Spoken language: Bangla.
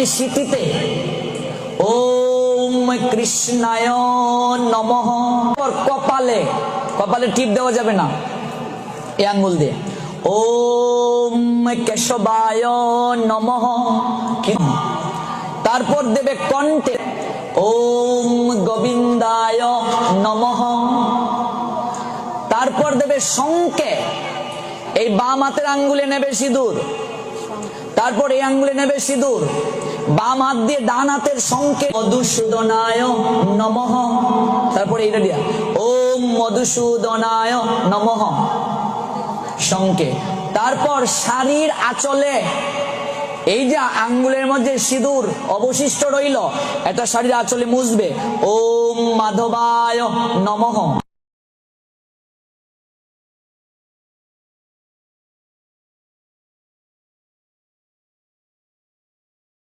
প্রথমে সিটিতে ওম কৃষ্ণায় নমঃ, কপালে কপালে টিপ দেওয়া যাবে না, এই আঙ্গুল দিয়ে ওম কেশবায় নমঃ। তারপর দেবে কণ্ঠে ওম গোবিন্দায় নমঃ। তারপর দেবে শঙ্কে, এই বাম হাতের আঙ্গুলে নেবে সিঁদুর, তারপর এই আঙ্গুলে নেবে সিঁদুর, বাম হাত দিয়ে ডান হাতের শঙ্কে মধুসূদনায় নমঃ। তারপর এইটা দিয়া ওম মধুসূদনায় নমঃ শঙ্কে। তারপর শাড়ির আঁচলে এই যে আঙ্গুলের মধ্যে সিঁদুর অবশিষ্ট রইল, এটা শাড়ির আঁচলে মুছবে ওম মাধবায় নমঃ।